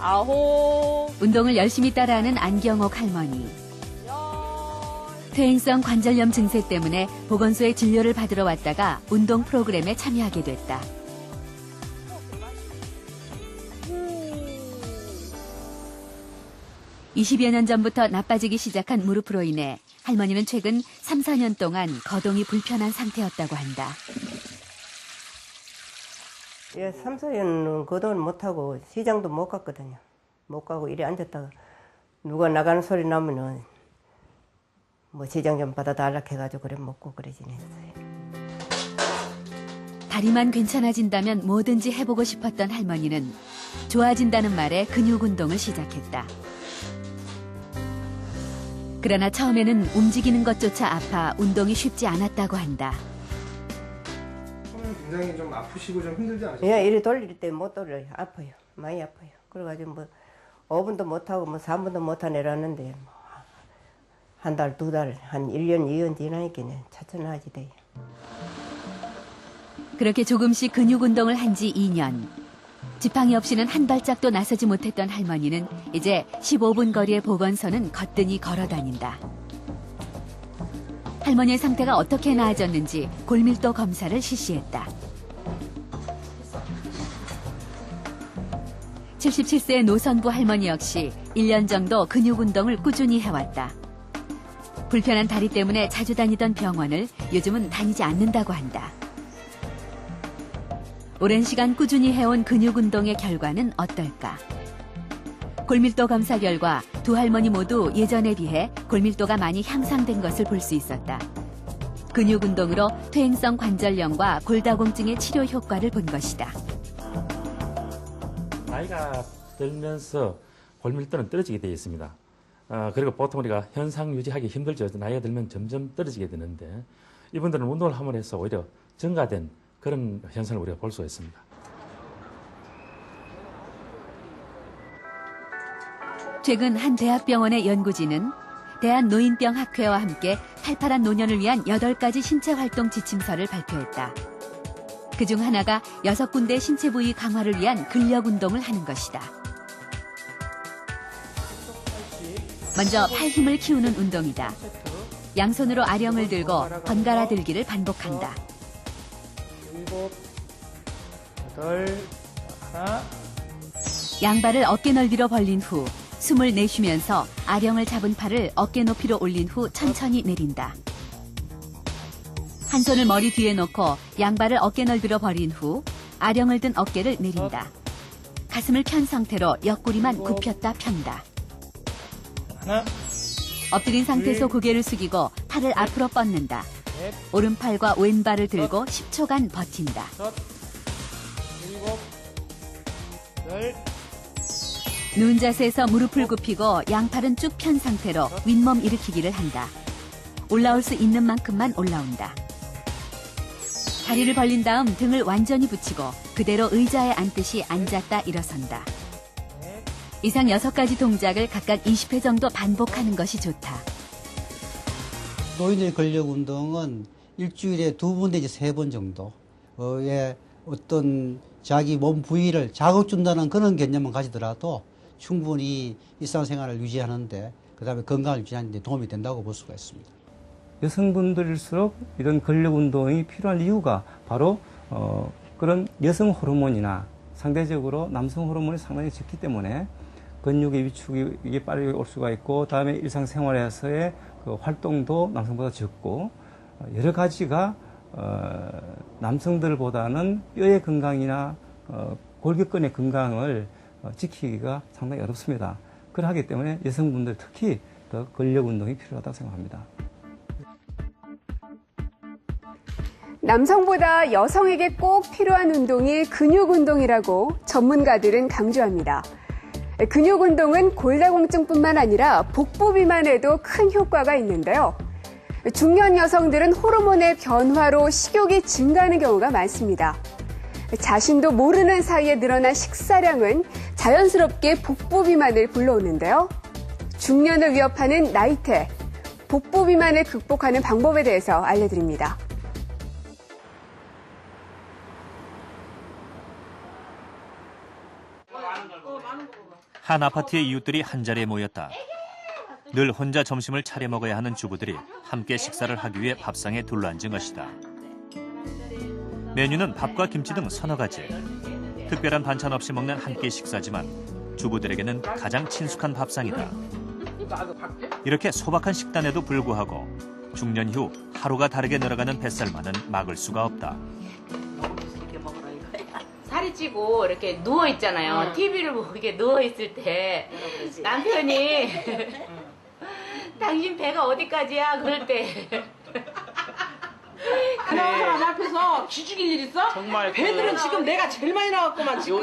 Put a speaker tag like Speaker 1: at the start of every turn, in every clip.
Speaker 1: 아홉.
Speaker 2: 운동을 열심히 따라하는 안경옥 할머니. 퇴행성 관절염 증세 때문에 보건소에 진료를 받으러 왔다가 운동 프로그램에 참여하게 됐다. 20여 년 전부터 나빠지기 시작한 무릎으로 인해 할머니는 최근 3, 4년 동안 거동이 불편한 상태였다고 한다.
Speaker 3: 예, 3, 4년은 거동을 못하고 시장도 못 갔거든요. 못 가고 이래 앉았다가 누가 나가는 소리 나면은 뭐 시장 좀 받아달라 해가지고 그래 먹고 그래 지냈어요.
Speaker 2: 다리만 괜찮아진다면 뭐든지 해보고 싶었던 할머니는 좋아진다는 말에 근육 운동을 시작했다. 그러나 처음에는 움직이는 것조차 아파 운동이 쉽지 않았다고 한다.
Speaker 4: 처음엔 굉장히 좀 아프시고 좀 힘들지 않으세요?
Speaker 3: 예, 이래 돌릴 때 못 돌려요. 아파요. 많이 아파요. 그래가지고 뭐 5분도 못하고 뭐 3분도 못하 내려왔는데 한 달, 두 달, 한 1년, 2년 지나니까 차차 나아지 돼요.
Speaker 2: 그렇게 조금씩 근육 운동을 한 지 2년. 지팡이 없이는 한 발짝도 나서지 못했던 할머니는 이제 15분 거리의 보건소는 거뜬히 걸어 다닌다. 할머니의 상태가 어떻게 나아졌는지 골밀도 검사를 실시했다. 77세의 노선부 할머니 역시 1년 정도 근육 운동을 꾸준히 해왔다. 불편한 다리 때문에 자주 다니던 병원을 요즘은 다니지 않는다고 한다. 오랜 시간 꾸준히 해온 근육 운동의 결과는 어떨까? 골밀도 검사 결과 두 할머니 모두 예전에 비해 골밀도가 많이 향상된 것을 볼 수 있었다. 근육 운동으로 퇴행성 관절염과 골다공증의 치료 효과를 본 것이다.
Speaker 5: 나이가 들면서 골밀도는 떨어지게 되어 있습니다. 그리고 보통 우리가 현상 유지하기 힘들죠. 나이가 들면 점점 떨어지게 되는데 이분들은 운동을 함으로 해서 오히려 증가된 그런 현상을 우리가 볼 수 있습니다.
Speaker 2: 최근 한 대학병원의 연구진은 대한노인병학회와 함께 팔팔한 노년을 위한 8가지 신체활동 지침서를 발표했다. 그중 하나가 6군데 신체 부위 강화를 위한 근력 운동을 하는 것이다. 먼저 팔 힘을 키우는 운동이다. 양손으로 아령을 들고 번갈아 들기를 반복한다.
Speaker 4: 7, 8, 하나.
Speaker 2: 양발을 어깨 넓이로 벌린 후 숨을 내쉬면서 아령을 잡은 팔을 어깨 높이로 올린 후 천천히 내린다. 한 손을 머리 뒤에 놓고 양발을 어깨 넓이로 벌인 후 아령을 든 어깨를 내린다. 가슴을 편 상태로 옆구리만 굽혔다 편다.
Speaker 4: 하나.
Speaker 3: 엎드린 상태에서 고개를 숙이고 팔을 앞으로 뻗는다. 오른팔과 왼발을 들고 10초간 버틴다. 누운 자세에서 무릎을 굽히고 양팔은 쭉 편 상태로 윗몸 일으키기를 한다. 올라올 수 있는 만큼만 올라온다. 다리를 벌린 다음 등을 완전히 붙이고 그대로 의자에 앉듯이 앉았다 일어선다. 이상 6가지 동작을 각각 20회 정도 반복하는 것이 좋다.
Speaker 6: 노인의 근력 운동은 일주일에 2번 내지 3번 정도의 어떤 자기 몸 부위를 자극 준다는 그런 개념을 가지더라도 충분히 일상생활을 유지하는데 그다음에 건강을 유지하는 데 도움이 된다고 볼 수가 있습니다.
Speaker 7: 여성분들일수록 이런 근력 운동이 필요한 이유가 바로 그런 여성 호르몬이나 상대적으로 남성 호르몬이 상당히 적기 때문에 근육의 위축이 이게 빠르게 올 수가 있고 다음에 일상생활에서의 그 활동도 남성보다 적고 여러 가지가 남성들보다는 뼈의 건강이나 골격근의 건강을 지키기가 상당히 어렵습니다. 그러하기 때문에 여성분들 특히 더 근력 운동이 필요하다고 생각합니다.
Speaker 8: 남성보다 여성에게 꼭 필요한 운동이 근육 운동이라고 전문가들은 강조합니다. 근육 운동은 골다공증뿐만 아니라 복부 비만에도 큰 효과가 있는데요. 중년 여성들은 호르몬의 변화로 식욕이 증가하는 경우가 많습니다. 자신도 모르는 사이에 늘어난 식사량은 자연스럽게 복부 비만을 불러오는데요. 중년을 위협하는 나이테, 복부 비만을 극복하는 방법에 대해서 알려드립니다.
Speaker 1: 한 아파트의 이웃들이 한자리에 모였다. 늘 혼자 점심을 차려 먹어야 하는 주부들이 함께 식사를 하기 위해 밥상에 둘러앉은 것이다. 메뉴는 밥과 김치 등 서너 가지. 특별한 반찬 없이 먹는 한 끼 식사지만 주부들에게는 가장 친숙한 밥상이다. 이렇게 소박한 식단에도 불구하고 중년 이후 하루가 다르게 늘어가는 뱃살만은 막을 수가 없다.
Speaker 9: 살이 찌고 이렇게 누워 있잖아요. TV를 보고 이렇게 누워 있을 때 남편이 당신 배가 어디까지야? 그럴 때
Speaker 10: 사람 앞에서 기죽일 일 있어?
Speaker 11: 정말
Speaker 10: 배들은 지금 내가 제일 많이 나왔구만 지금.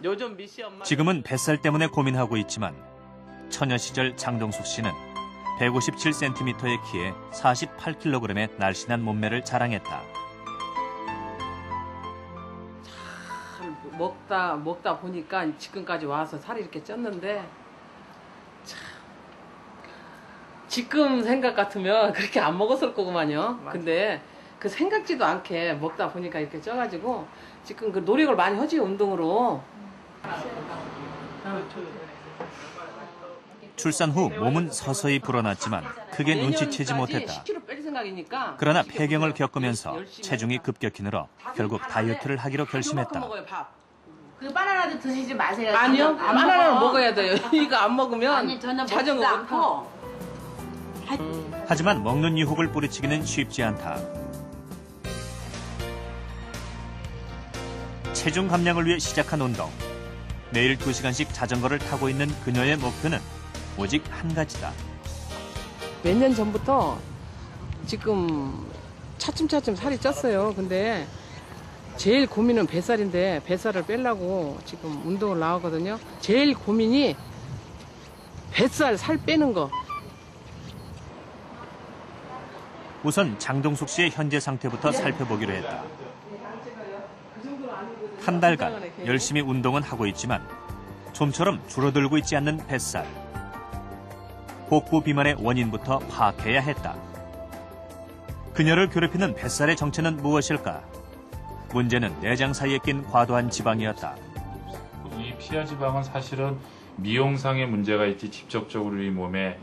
Speaker 11: 요즘 미씨 엄마
Speaker 1: 지금은 뱃살 때문에 고민하고 있지만 처녀 시절 장동숙 씨는 157cm의 키에 48kg의 날씬한 몸매를 자랑했다.
Speaker 10: 먹다 보니까 지금까지 와서 살이 이렇게 쪘는데 참 지금 생각 같으면 그렇게 안 먹었을 거구만요. 근데 그 생각지도 않게 먹다 보니까 이렇게 쪄가지고 지금 그 노력을 많이 하지 운동으로.
Speaker 1: 출산 후 몸은 서서히 불어났지만 크게 눈치채지 못했다.
Speaker 10: 10kg 뺄 생각이니까.
Speaker 1: 그러나 폐경을 겪으면서 체중이 급격히 늘어 결국 다이어트를 하기로 결심했다.
Speaker 10: 먹어요, 밥.
Speaker 9: 그 바나나도 드시지 마세요.
Speaker 10: 아니요,
Speaker 9: 안
Speaker 10: 바나나는
Speaker 9: 먹어.
Speaker 10: 먹어야 돼요. 이거 안 먹으면
Speaker 9: 아니, 저는
Speaker 10: 자전거
Speaker 9: 먹지도
Speaker 10: 못 타.
Speaker 1: 하지만 먹는 유혹을 뿌리치기는 쉽지 않다. 체중 감량을 위해 시작한 운동. 매일 2시간씩 자전거를 타고 있는 그녀의 목표는 오직 한 가지다.
Speaker 10: 몇 년 전부터 지금 차츰차츰 살이 쪘어요. 근데 제일 고민은 뱃살인데 뱃살을 빼려고 지금 운동을 나오거든요. 제일 고민이 뱃살 살 빼는 거.
Speaker 1: 우선 장동숙 씨의 현재 상태부터 살펴보기로 했다. 한 달간 열심히 운동은 하고 있지만 좀처럼 줄어들고 있지 않는 뱃살. 복부 비만의 원인부터 파악해야 했다. 그녀를 괴롭히는 뱃살의 정체는 무엇일까? 문제는 내장 사이에 낀 과도한 지방이었다.
Speaker 12: 이 피하 지방은 사실은 미용상의 문제가 있지 직접적으로 우리 몸에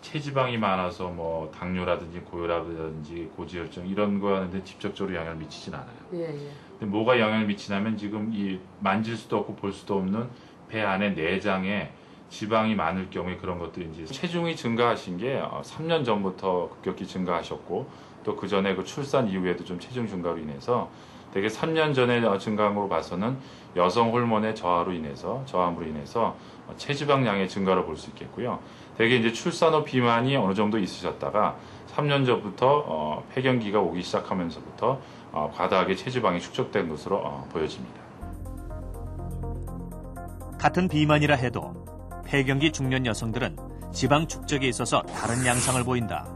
Speaker 12: 체지방이 많아서 뭐 당뇨라든지 고혈압이라든지 고지혈증 이런 거하는데 직접적으로 영향을 미치진 않아요. 근데 뭐가 영향을 미치냐면 지금 이 만질 수도 없고 볼 수도 없는 배 안에 내장에 지방이 많을 경우에 그런 것들이 이제 체중이 증가하신 게 3년 전부터 급격히 증가하셨고 또 그 전에 그 출산 이후에도 좀 체중 증가로 인해서 되게 3년 전에 증가한 걸로 봐서는 여성 호르몬의 저하로 인해서 저함으로 인해서 체지방량의 증가를 볼 수 있겠고요. 되게 이제 출산 후 비만이 어느 정도 있으셨다가 3년 전부터 폐경기가 오기 시작하면서부터 과다하게 체지방이 축적된 것으로 보여집니다.
Speaker 1: 같은 비만이라 해도 폐경기 중년 여성들은 지방 축적에 있어서 다른 양상을 보인다.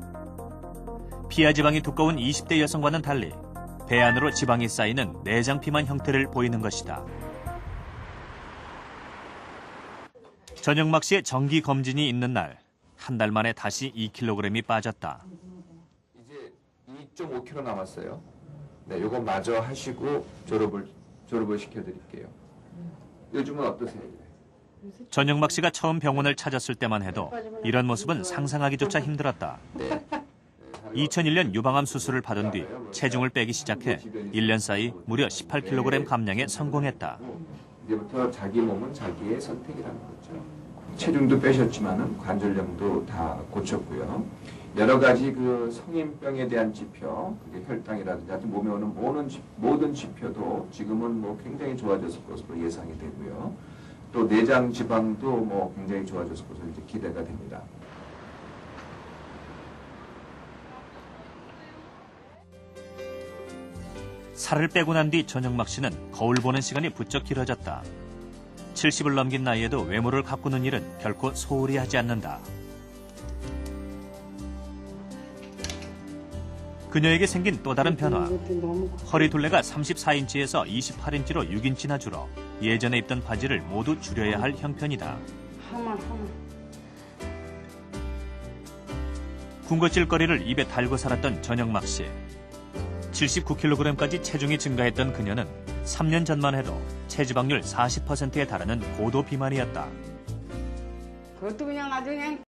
Speaker 1: 피하 지방이 두꺼운 20대 여성과는 달리 배 안으로 지방이 쌓이는 내장 비만 형태를 보이는 것이다. 전영막 씨의 정기 검진이 있는 날, 한 달 만에 다시 2kg이 빠졌다.
Speaker 13: 이제 2.5kg 남았어요. 네, 요거 마저 하시고 졸업을 시켜드릴게요. 요즘은 어떠세요?
Speaker 1: 전영막 씨가 처음 병원을 찾았을 때만 해도 이런 모습은 상상하기조차 힘들었다. 2001년 유방암 수술을 받은 뒤 체중을 빼기 시작해 1년 사이 무려 18kg 감량에 성공했다.
Speaker 13: 이제부터 자기 몸은 자기의 선택이라는 거죠. 체중도 빼셨지만은 관절염도 다 고쳤고요. 여러 가지 그 성인병에 대한 지표, 그게 혈당이라든지 하여튼 몸에 오는 모든 지표도 지금은 뭐 굉장히 좋아졌을 것으로 예상이 되고요. 또 내장 지방도 뭐 굉장히 좋아졌을 것으로 이제 기대가 됩니다.
Speaker 1: 살을 빼고 난 뒤 전영막 씨는 거울 보는 시간이 부쩍 길어졌다. 70을 넘긴 나이에도 외모를 가꾸는 일은 결코 소홀히 하지 않는다. 그녀에게 생긴 또 다른 변화. 허리 둘레가 34인치에서 28인치로 6인치나 줄어 예전에 입던 바지를 모두 줄여야 할 형편이다. 군것질거리를 입에 달고 살았던 전영막 씨. 79kg까지 체중이 증가했던 그녀는 3년 전만 해도 체지방률 40%에 달하는 고도 비만이었다.
Speaker 14: 그것도 그냥 아주 그냥